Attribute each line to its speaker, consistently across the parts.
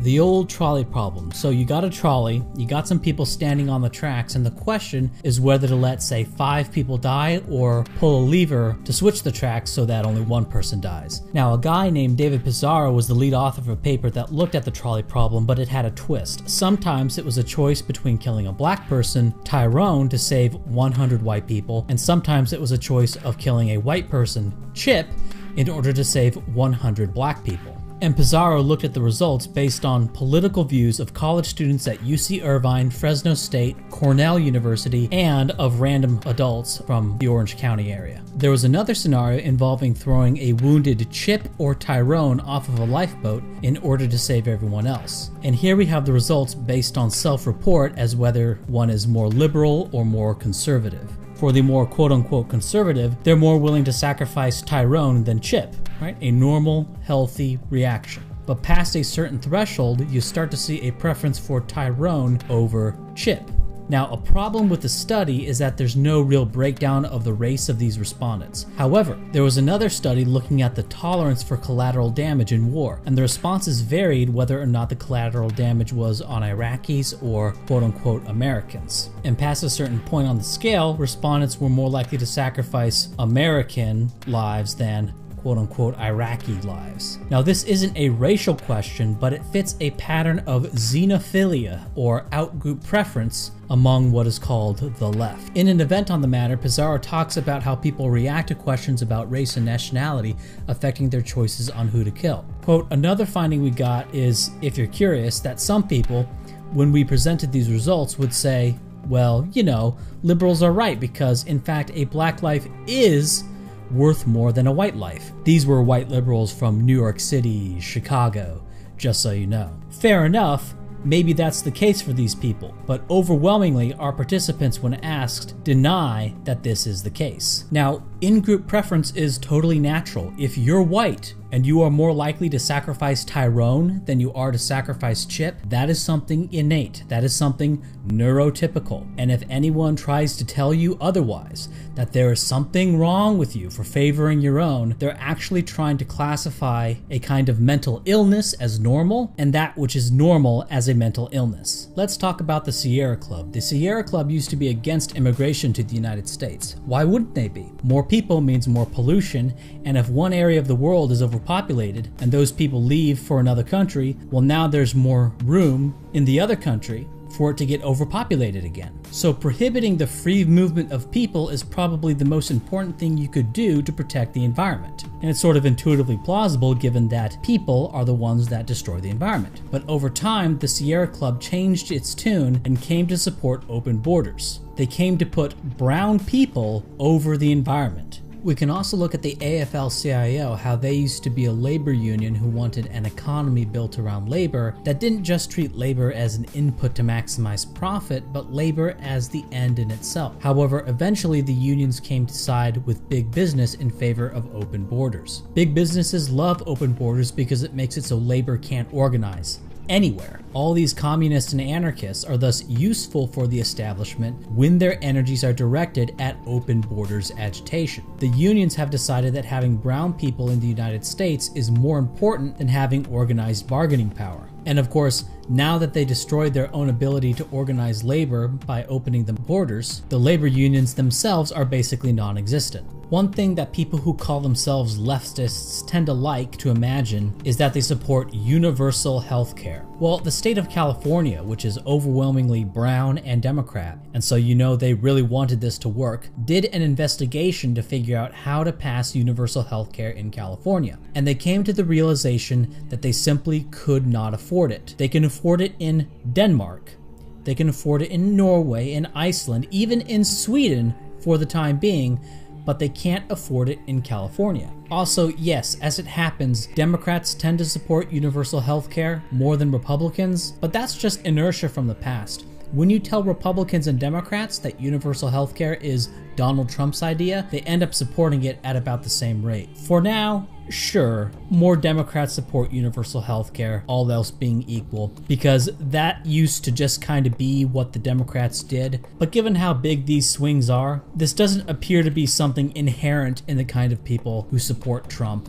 Speaker 1: The old trolley problem. So you got a trolley, you got some people standing on the tracks, and the question is whether to let, say, 5 people die or pull a lever to switch the tracks so that only one person dies. Now, a guy named David Pizarro was the lead author of a paper that looked at the trolley problem, but it had a twist. Sometimes it was a choice between killing a black person, Tyrone, to save 100 white people, and sometimes it was a choice of killing a white person, Chip, in order to save 100 black people. And Pizarro looked at the results based on political views of college students at UC Irvine, Fresno State, Cornell University, and of random adults from the Orange County area. There was another scenario involving throwing a wounded Chip or Tyrone off of a lifeboat in order to save everyone else. And here we have the results based on self-report as whether one is more liberal or more conservative. For the more quote-unquote conservative, they're more willing to sacrifice Tyrone than Chip, right? A normal, healthy reaction. But past a certain threshold, you start to see a preference for Tyrone over Chip. Now, a problem with the study is that there's no real breakdown of the race of these respondents. However, there was another study looking at the tolerance for collateral damage in war, and the responses varied whether or not the collateral damage was on Iraqis or quote-unquote Americans. And past a certain point on the scale, respondents were more likely to sacrifice American lives than quote-unquote Iraqi lives. Now, this isn't a racial question, but it fits a pattern of xenophilia, or outgroup preference, among what is called the left. In an event on the matter, Pizarro talks about how people react to questions about race and nationality affecting their choices on who to kill. Quote, another finding we got is, if you're curious, that some people, when we presented these results, would say, well, you know, liberals are right because, in fact, a black life is worth more than a white life. These were white liberals from New York City, Chicago, just so you know. Fair enough, maybe that's the case for these people, but overwhelmingly our participants, when asked, deny that this is the case. Now, in-group preference is totally natural. If you're white and you are more likely to sacrifice Tyrone than you are to sacrifice Chip, that is something innate. That is something neurotypical. And if anyone tries to tell you otherwise, that there is something wrong with you for favoring your own, they're actually trying to classify a kind of mental illness as normal, and that which is normal as a mental illness. Let's talk about the Sierra Club. The Sierra Club used to be against immigration to the United States. Why wouldn't they be? More people means more pollution, and if one area of the world is overpopulated and those people leave for another country, well, now there's more room in the other country for it to get overpopulated again. So prohibiting the free movement of people is probably the most important thing you could do to protect the environment. And it's sort of intuitively plausible given that people are the ones that destroy the environment. But over time, the Sierra Club changed its tune and came to support open borders. They came to put brown people over the environment. We can also look at the AFL-CIO, how they used to be a labor union who wanted an economy built around labor that didn't just treat labor as an input to maximize profit, but labor as the end in itself. However, eventually the unions came to side with big business in favor of open borders. Big businesses love open borders because it makes it so labor can't organize anywhere. All these communists and anarchists are thus useful for the establishment when their energies are directed at open borders agitation. The unions have decided that having brown people in the United States is more important than having organized bargaining power. And of course, now that they destroyed their own ability to organize labor by opening the borders, the labor unions themselves are basically non-existent. One thing that people who call themselves leftists tend to like to imagine is that they support universal health care. Well, the state of California, which is overwhelmingly brown and Democrat, and so you know they really wanted this to work, did an investigation to figure out how to pass universal health care in California. And they came to the realization that they simply could not afford it. They can afford it in Denmark. They can afford it in Norway, in Iceland, even in Sweden for the time being, but they can't afford it in California. Also, yes, as it happens, Democrats tend to support universal health care more than Republicans, but that's just inertia from the past. When you tell Republicans and Democrats that universal health care is Donald Trump's idea, they end up supporting it at about the same rate. For now, sure, more Democrats support universal health care, all else being equal, because that used to just kind of be what the Democrats did. But given how big these swings are, this doesn't appear to be something inherent in the kind of people who support Trump.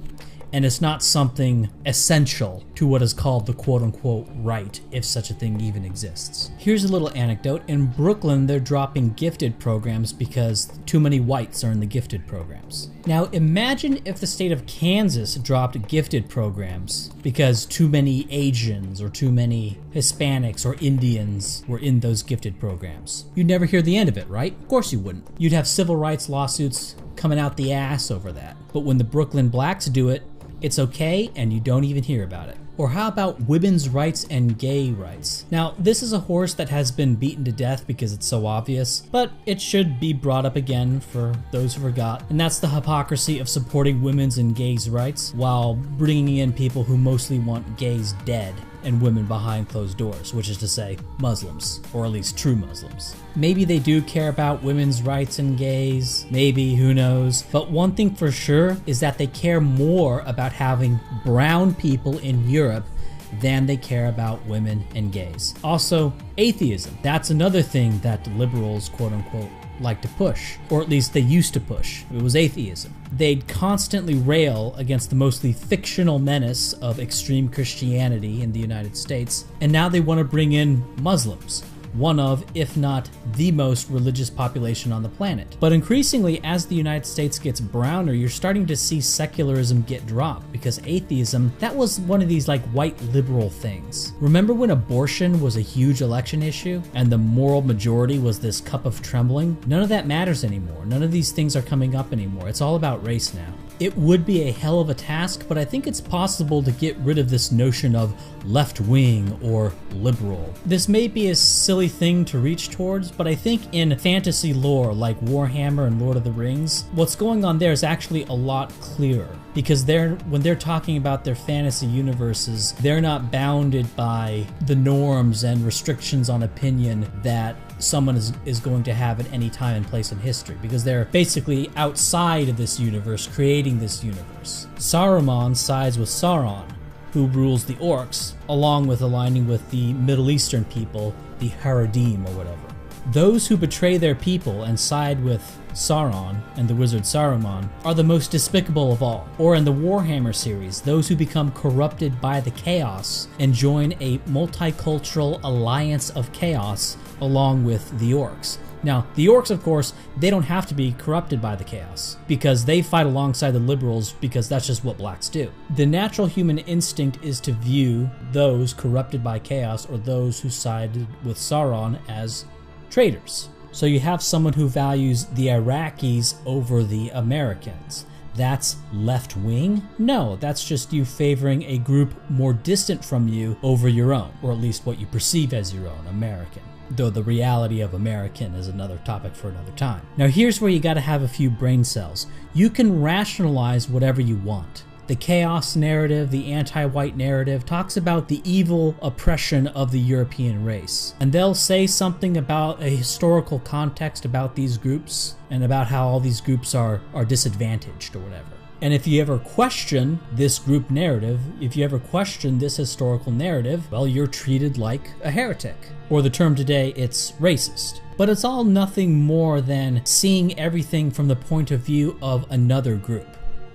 Speaker 1: and it's not something essential to what is called the quote-unquote right, if such a thing even exists. Here's a little anecdote. In Brooklyn, they're dropping gifted programs because too many whites are in the gifted programs. Now imagine if the state of Kansas dropped gifted programs because too many Asians or too many Hispanics or Indians were in those gifted programs. You'd never hear the end of it, right? Of course you wouldn't. You'd have civil rights lawsuits coming out the ass over that. But when the Brooklyn blacks do it, it's okay and you don't even hear about it. Or how about women's rights and gay rights? Now, this is a horse that has been beaten to death because it's so obvious, but it should be brought up again for those who forgot. And that's the hypocrisy of supporting women's and gays' rights while bringing in people who mostly want gays dead and women behind closed doors, which is to say Muslims, or at least true Muslims. Maybe they do care about women's rights and gays, maybe, who knows. But one thing for sure is that they care more about having brown people in Europe than they care about women and gays. Also, atheism. That's another thing that the liberals, quote unquote, like to push, or at least they used to push. It was atheism. They'd constantly rail against the mostly fictional menace of extreme Christianity in the United States, and now they want to bring in Muslims, one of, if not the most religious population on the planet. But increasingly, as the United States gets browner, you're starting to see secularism get dropped because atheism, that was one of these like white liberal things. Remember when abortion was a huge election issue and the moral majority was this cup of trembling? None of that matters anymore. None of these things are coming up anymore. It's all about race now. It would be a hell of a task, but I think it's possible to get rid of this notion of left-wing or liberal. This may be a silly thing to reach towards, but I think in fantasy lore like Warhammer and Lord of the Rings, what's going on there is actually a lot clearer. Because when they're talking about their fantasy universes, they're not bounded by the norms and restrictions on opinion that someone is going to have at any time and place in history, because they're basically outside of this universe, creating this universe. Saruman sides with Sauron, who rules the orcs, along with aligning with the Middle Eastern people, the Haredim or whatever. Those who betray their people and side with Sauron and the wizard Saruman are the most despicable of all. Or in the Warhammer series, those who become corrupted by the chaos and join a multicultural alliance of chaos along with the orcs. Now, the orcs, of course, they don't have to be corrupted by the chaos because they fight alongside the liberals because that's just what blacks do. The natural human instinct is to view those corrupted by chaos or those who sided with Sauron as traitors. So you have someone who values the Iraqis over the Americans. That's left wing? No, that's just you favoring a group more distant from you over your own, or at least what you perceive as your own, American. Though the reality of American is another topic for another time. Now here's where you gotta have a few brain cells. You can rationalize whatever you want. The chaos narrative, the anti-white narrative, talks about the evil oppression of the European race. And they'll say something about a historical context about these groups and about how all these groups are disadvantaged or whatever. And if you ever question this group narrative, if you ever question this historical narrative, well, you're treated like a heretic. Or the term today, it's racist. But it's all nothing more than seeing everything from the point of view of another group.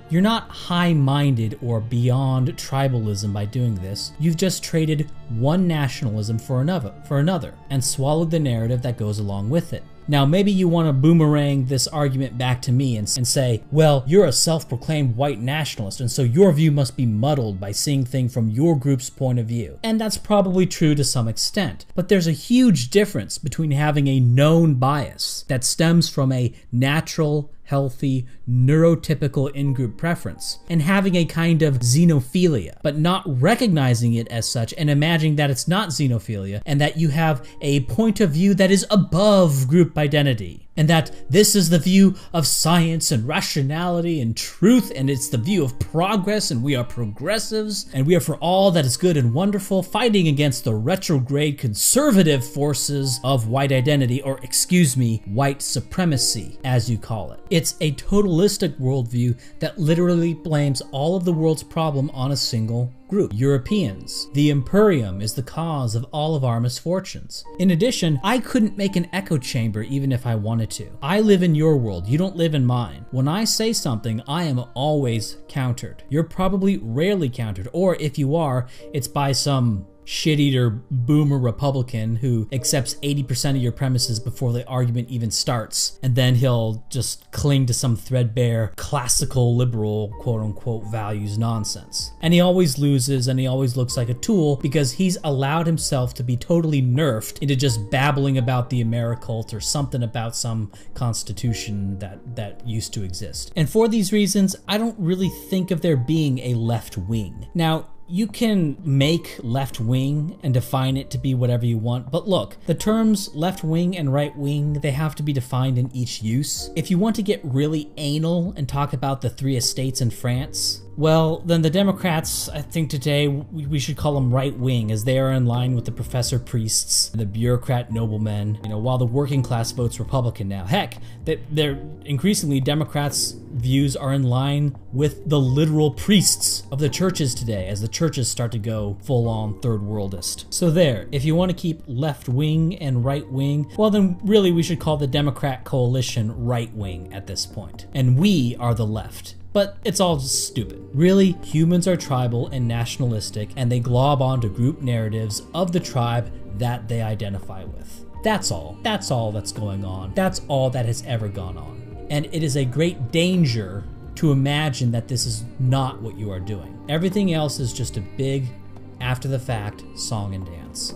Speaker 1: You're not high-minded or beyond tribalism by doing this. You've just traded one nationalism for another, and swallowed the narrative that goes along with it. Now, maybe you want to boomerang this argument back to me and say, well, you're a self-proclaimed white nationalist, and so your view must be muddled by seeing things from your group's point of view. And that's probably true to some extent. But there's a huge difference between having a known bias that stems from a natural, healthy, neurotypical in-group preference, and having a kind of xenophilia, but not recognizing it as such and imagining that it's not xenophilia and that you have a point of view that is above group identity. And that this is the view of science and rationality and truth, and it's the view of progress, and we are progressives, and we are for all that is good and wonderful, fighting against the retrograde conservative forces of white identity, or excuse me, white supremacy, as you call it. It's a totalistic worldview that literally blames all of the world's problem on a single group, Europeans. The Imperium is the cause of all of our misfortunes. In addition, I couldn't make an echo chamber even if I wanted to. I live in your world, you don't live in mine. When I say something, I am always countered. You're probably rarely countered, or if you are, it's by some shit-eater boomer Republican who accepts 80% of your premises before the argument even starts, and then he'll just cling to some threadbare classical liberal quote-unquote values nonsense. And he always loses, and he always looks like a tool because he's allowed himself to be totally nerfed into just babbling about the Americult or something about some constitution that used to exist. And for these reasons, I don't really think of there being a left wing. Now, you can make left wing and define it to be whatever you want, but look, the terms left wing and right wing, they have to be defined in each use. If you want to get really anal and talk about the three estates in France, well, then the Democrats, I think today, we should call them right wing, as they are in line with the professor priests, the bureaucrat noblemen, while the working class votes Republican now. Heck, they're increasingly Democrats' views are in line with the literal priests of the churches today, as the churches start to go full-on third worldist. So there, if you want to keep left wing and right wing, well then really we should call the Democrat coalition right wing at this point. And we are the left. But it's all just stupid. Really, humans are tribal and nationalistic, and they glob onto group narratives of the tribe that they identify with. That's all. That's all that's going on. That's all that has ever gone on. And it is a great danger to imagine that this is not what you are doing. Everything else is just a big, after the fact, song and dance.